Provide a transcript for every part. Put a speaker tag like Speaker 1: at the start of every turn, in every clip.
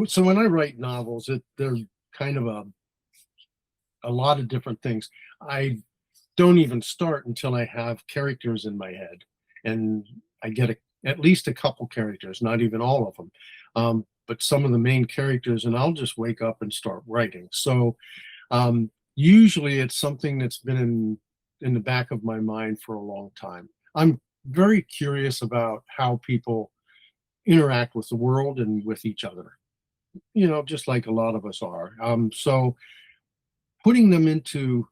Speaker 1: So when I write novels, they're kind of a lot of different things. I don't even start until I have characters in my head, and I get at least a couple characters, not even all of them, but some of the main characters, and I'll just wake up and start writing. So usually it's something that's been in the back of my mind for a long time. I'm very curious about how people interact with the world and with each other, just like a lot of us are. So putting them into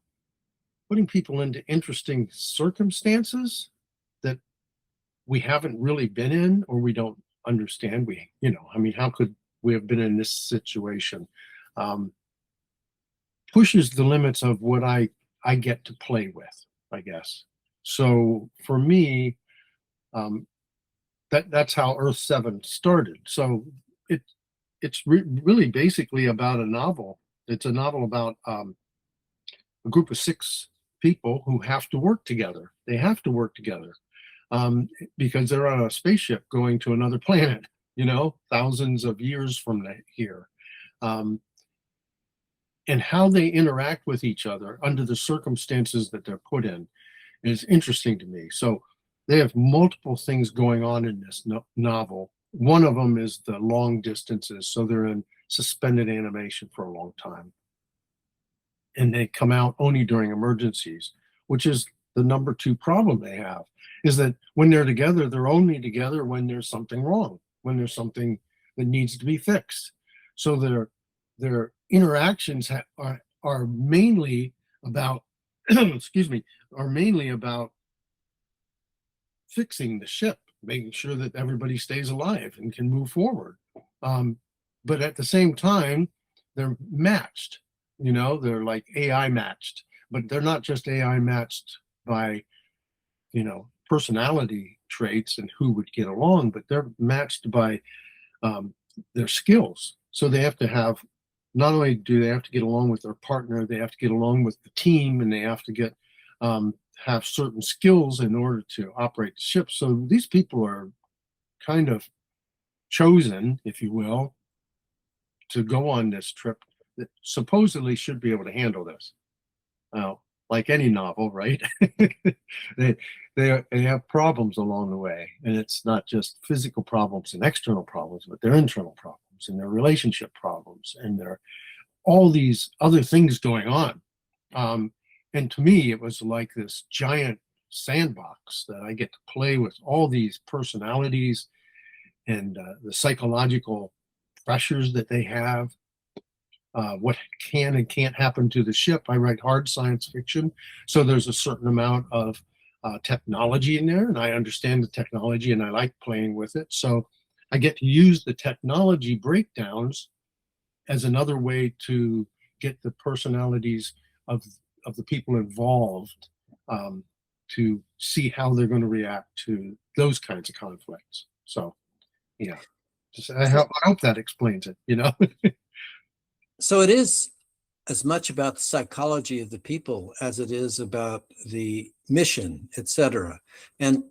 Speaker 1: putting people into interesting circumstances that we haven't really been in or we don't understand. I mean, how could we have been in this situation? Pushes the limits of what I get to play with, I guess. So for me, that's how Earth 7 started. So it's really basically about a novel. It's a novel about a group of 6 people who have to work together. They have to work together because they're on a spaceship going to another planet, thousands of years from here. And how they interact with each other under the circumstances that they're put in is interesting to me. So they have multiple things going on in this novel. One of them is the long distances. So they're in suspended animation for a long time. And they come out only during emergencies, which is the number 2 problem they have, is that when they're together, they're only together when there's something wrong, when there's something that needs to be fixed. So their interactions are mainly about, excuse me, are mainly about fixing the ship, making sure that everybody stays alive and can move forward. But at the same time, they're matched. They're like AI matched, but they're not just AI matched by, personality traits and who would get along, but they're matched by their skills. So they have to have, not only do they have to get along with their partner, they have to get along with the team, and they have to have certain skills in order to operate the ship. So these people are kind of chosen, if you will, to go on this trip that supposedly should be able to handle this. Like any novel, right? they have problems along the way, and it's not just physical problems and external problems, but their internal problems and their relationship problems, and there are all these other things going on. And to me, it was like this giant sandbox that I get to play with all these personalities and the psychological pressures that they have. What can and can't happen to the ship. I write hard science fiction, so there's a certain amount of technology in there, and I understand the technology and I like playing with it. So I get to use the technology breakdowns as another way to get the personalities of the people involved to see how they're going to react to those kinds of conflicts. So, yeah, I hope that explains it.
Speaker 2: So it is as much about the psychology of the people as it is about the mission, et cetera. And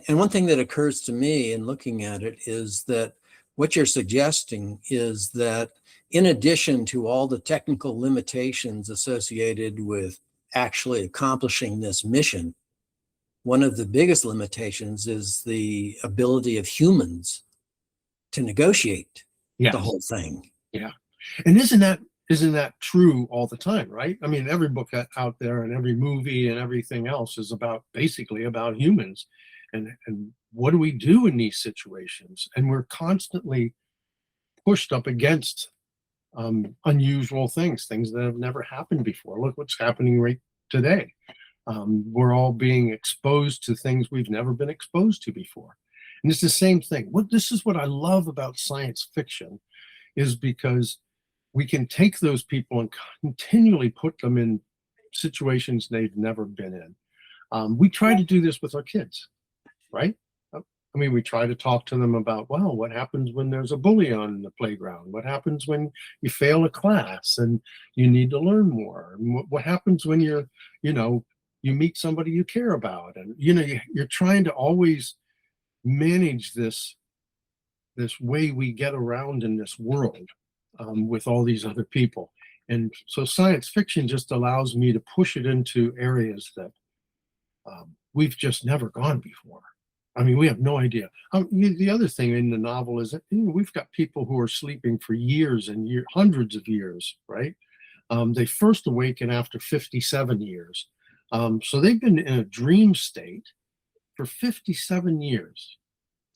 Speaker 2: one thing that occurs to me in looking at it is that what you're suggesting is that in addition to all the technical limitations associated with actually accomplishing this mission, one of the biggest limitations is the ability of humans to negotiate the whole thing.
Speaker 1: Yeah. And isn't that true all the time, right? I mean, every book out there and every movie and everything else is basically about humans and what do we do in these situations? And we're constantly pushed up against unusual things that have never happened before. Look what's happening right today. We're all being exposed to things we've never been exposed to before. And it's the same thing. This is what I love about science fiction, is because we can take those people and continually put them in situations they've never been in. We try to do this with our kids, right? I mean, we try to talk to them about, well, what happens when there's a bully on the playground? What happens when you fail a class and you need to learn more? And what happens when you meet somebody you care about? And, you're trying to always manage this this way we get around in this world with all these other people. And so science fiction just allows me to push it into areas that we've just never gone before. I mean, we have no idea. The other thing in the novel is that we've got people who are sleeping for years and hundreds of years, right? They first awaken after 57 years. So they've been in a dream state for 57 years.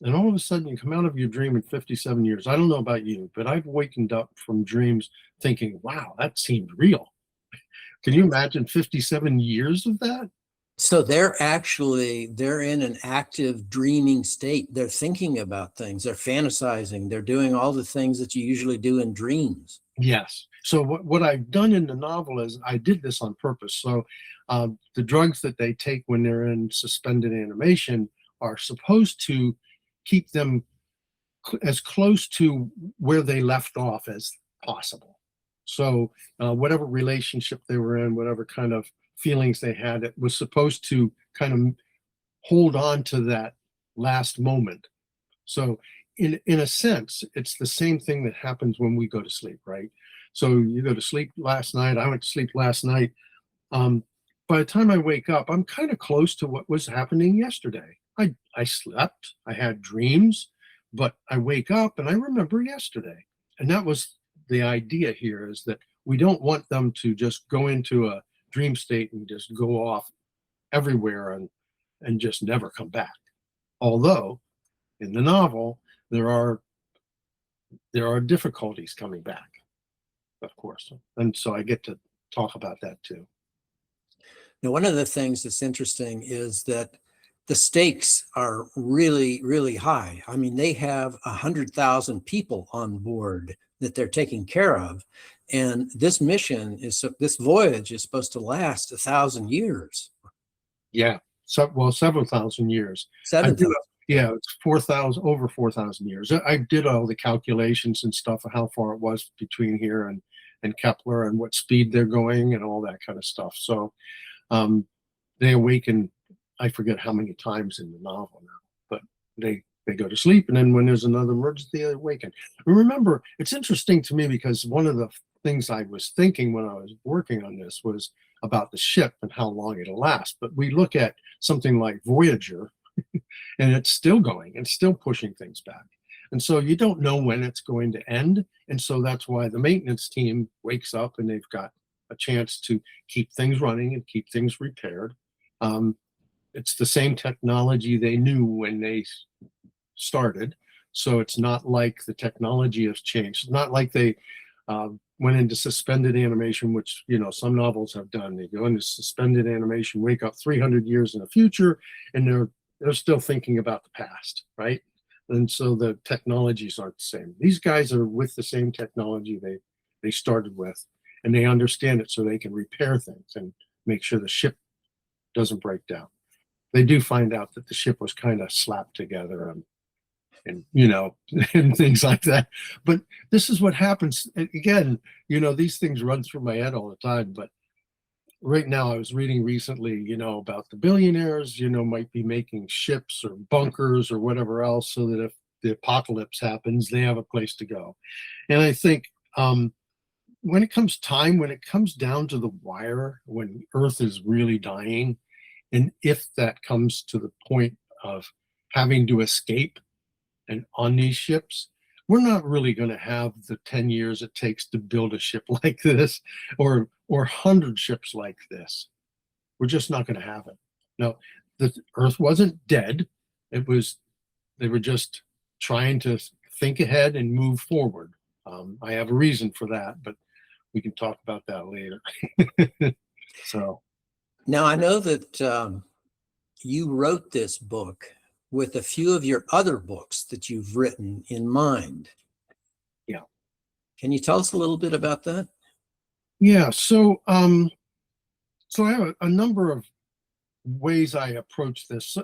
Speaker 1: And all of a sudden you come out of your dream in 57 years. I don't know about you, but I've wakened up from dreams thinking, wow, that seemed real. Can you imagine 57 years of that?
Speaker 2: So they're in an active dreaming state. They're thinking about things, they're fantasizing, they're doing all the things that you usually do in dreams.
Speaker 1: Yes. So what I've done in the novel is I did this on purpose. So the drugs that they take when they're in suspended animation are supposed to keep them as close to where they left off as possible. So whatever relationship they were in, whatever kind of feelings they had, it was supposed to kind of hold on to that last moment. So in a sense, it's the same thing that happens when we go to sleep, right? So you go to sleep last night. I went to sleep last night. By the time I wake up, I'm kind of close to what was happening yesterday. I slept, I had dreams, but I wake up and I remember yesterday. And that was the idea here, is that we don't want them to just go into a dream state and just go off everywhere and just never come back. Although in the novel, there are difficulties coming back, of course. And so I get to talk about that too.
Speaker 2: Now, one of the things that's interesting is that the stakes are really, really high. I mean, they have 100,000 people on board that they're taking care of. And this voyage is supposed to last 1,000 years.
Speaker 1: Yeah. So, well, several thousand years.
Speaker 2: 7,000.
Speaker 1: Yeah, it's 4,000, over 4,000 years. I did all the calculations and stuff of how far it was between here and Kepler and what speed they're going and all that kind of stuff. So they awaken, I forget how many times in the novel now, but they go to sleep, and then when there's another emergency, they awaken. Remember, it's interesting to me because one of the things I was thinking when I was working on this was about the ship and how long it'll last. But we look at something like Voyager, and it's still going and still pushing things back. And so you don't know when it's going to end. And so that's why the maintenance team wakes up and they've got a chance to keep things running and keep things repaired. It's the same technology they knew when they started. So it's not like the technology has changed. It's not like they went into suspended animation, which, some novels have done. They go into suspended animation, wake up 300 years in the future, and they're still thinking about the past, right? And so the technologies aren't the same. These guys are with the same technology they started with, and they understand it so they can repair things and make sure the ship doesn't break down. They do find out that the ship was kind of slapped together and and things like that. But this is what happens. Again, these things run through my head all the time. But right now I was reading recently, about the billionaires, might be making ships or bunkers or whatever else so that if the apocalypse happens, they have a place to go. And I think when it comes down to the wire, when Earth is really dying, and if that comes to the point of having to escape and on these ships, we're not really going to have the 10 years it takes to build a ship like this or 100 ships like this. We're just not going to have it. Now, the Earth wasn't dead. They were just trying to think ahead and move forward. I have a reason for that, but we can talk about that later. So
Speaker 2: now I know that you wrote this book with a few of your other books that you've written in mind.
Speaker 1: Yeah.
Speaker 2: Can you tell us a little bit about that?
Speaker 1: Yeah. So I have a number of ways I approach this.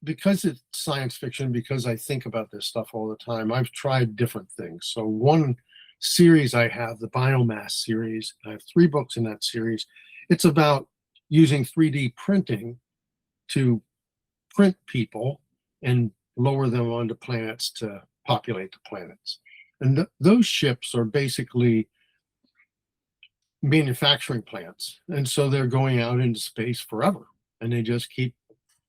Speaker 1: Because it's science fiction, because I think about this stuff all the time, I've tried different things. So one series I have, the Biomass series, I have 3 books in that series. It's about using 3D printing to print people and lower them onto planets to populate the planets. And those ships are basically manufacturing plants. And so they're going out into space forever. And they just keep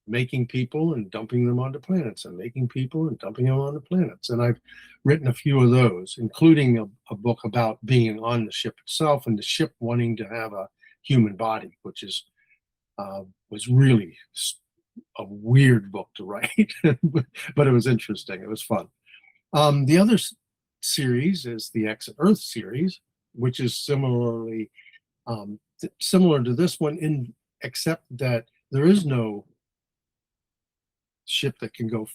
Speaker 1: making people and dumping them onto planets and making people and dumping them onto planets. And I've written a few of those, including a book about being on the ship itself and the ship wanting to have a human body, which is was really a weird book to write, but it was interesting. It was fun. The other series is the Exit Earth series, which is similarly similar to this one, in except that there is no ship that can go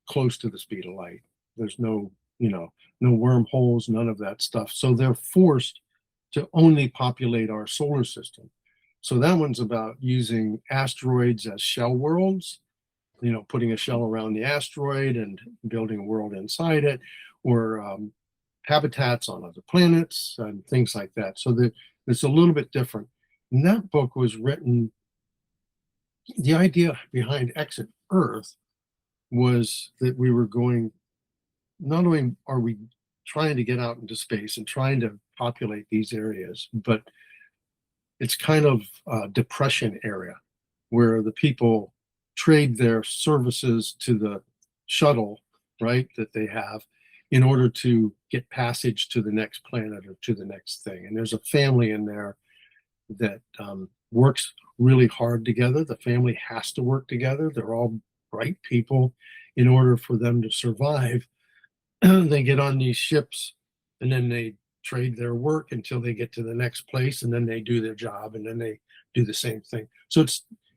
Speaker 1: close to the speed of light. There's no, no wormholes, none of that stuff. So they're forced to only populate our solar system. So that one's about using asteroids as shell worlds, putting a shell around the asteroid and building a world inside it, or habitats on other planets and things like that. So it's a little bit different. And that book was written, the idea behind Exit Earth was that we were going, not only are we trying to get out into space and trying to populate these areas, but it's kind of a depression area where the people trade their services to the shuttle, right, that they have in order to get passage to the next planet or to the next thing. And there's a family in there that works really hard together. The family has to work together. They're all bright people. In order for them to survive, they get on these ships and then they trade their work until they get to the next place, and then they do their job, and then they do the same thing. So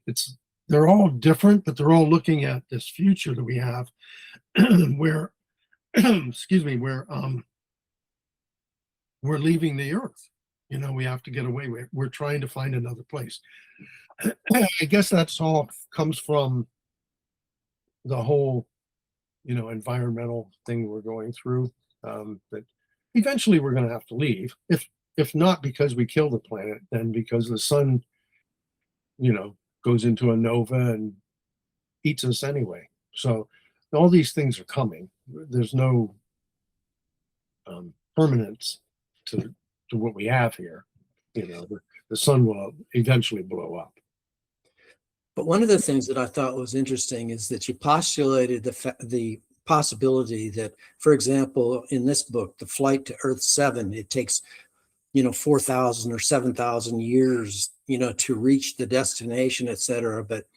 Speaker 1: it's they're all different, but they're all looking at this future that we have where excuse me, where we're leaving the earth. We have to get away. We're trying to find another place. I guess that's all comes from the whole environmental thing we're going through, that eventually we're going to have to leave, if not because we kill the planet, then because the sun goes into a nova and eats us anyway. So all these things are coming. There's no permanence to what we have here. The sun will eventually blow up.
Speaker 2: But one of the things that I thought was interesting is that you postulated the possibility that, for example, in this book, the flight to Earth 7, it takes 4,000 or 7,000 years to reach the destination, etc. But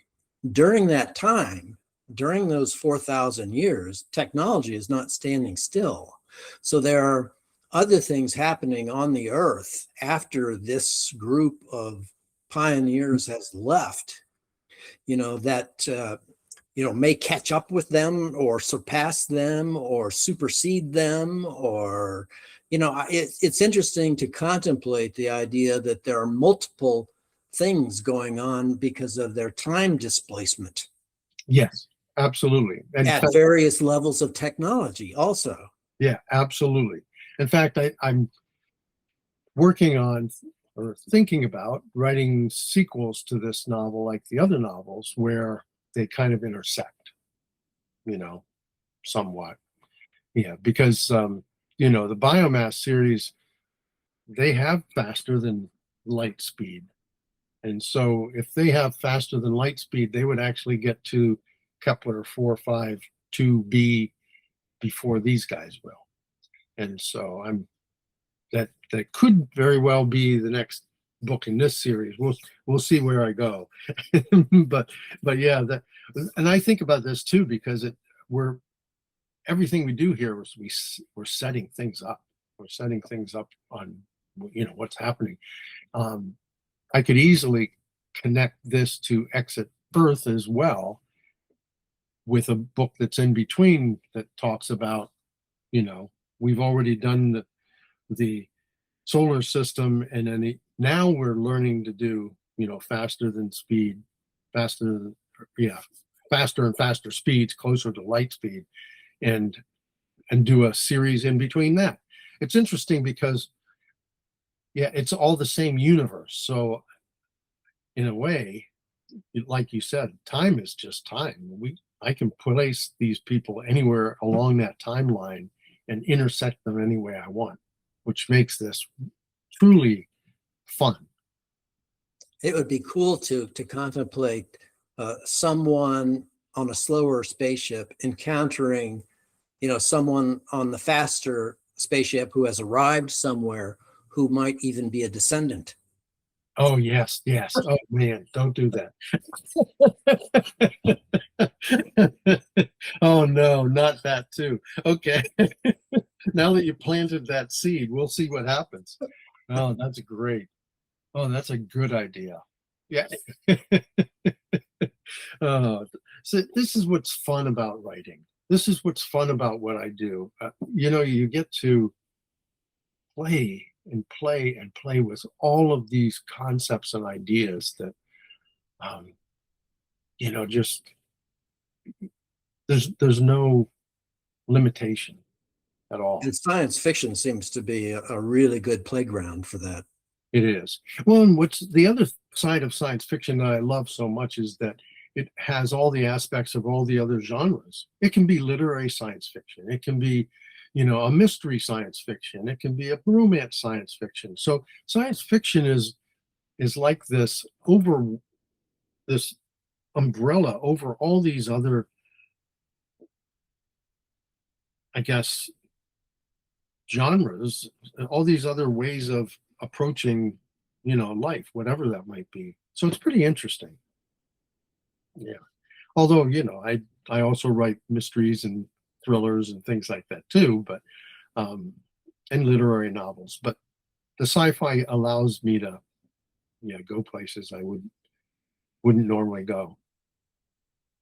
Speaker 2: during that time, during those 4,000 years, technology is not standing still. So there are other things happening on the Earth after this group of pioneers has left, that may catch up with them or surpass them or supersede them, or it's interesting to contemplate the idea that there are multiple things going on because of their time displacement.
Speaker 1: Yes, absolutely. And
Speaker 2: at various levels of technology also.
Speaker 1: Yeah, absolutely. In fact, I'm working on or thinking about writing sequels to this novel, like the other novels, where they kind of intersect, somewhat. Yeah, because the biomass series, they have faster than light speed. And so if they have faster than light speed, they would actually get to Kepler 452b before these guys will. And so that could very well be the next book in this series. We'll see where I go. but yeah, and I think about this too, because everything we do here is we're setting things up. We're setting things up on what's happening. I could easily connect this to Exit Earth as well, with a book that's in between that talks about, we've already done the solar system, and then now we're learning to do, faster than speed, faster and faster speeds, closer to light speed, and do a series in between that. It's interesting because, it's all the same universe. So in a way, like you said, time is just time. I can place these people anywhere along that timeline and intersect them any way I want, which makes this truly fun.
Speaker 2: It would be cool to contemplate someone on a slower spaceship encountering, someone on the faster spaceship who has arrived somewhere who might even be a descendant.
Speaker 1: Oh, yes, yes. Oh, man, don't do that. Oh, no, not that too. Okay. Now that you planted that seed, we'll see what happens. Oh, that's great. Oh, that's a good idea. Yeah. Uh, so this is what's fun about writing. This is what's fun about what I do. You get to play and play and play with all of these concepts and ideas that, um, just there's no limitation at all.
Speaker 2: And science fiction seems to be a really good playground for that.
Speaker 1: It is. Well, and what's the other side of science fiction that I love so much is that it has all the aspects of all the other genres. It can be literary science fiction. It can be, a mystery science fiction. It can be a romance science fiction. So science fiction is like this umbrella over all these other, I guess, genres, all these other ways of approaching, life, whatever that might be. So it's pretty interesting. Yeah. Although, I also write mysteries and thrillers and things like that too, but and literary novels. But the sci-fi allows me to, yeah, go places I wouldn't normally go.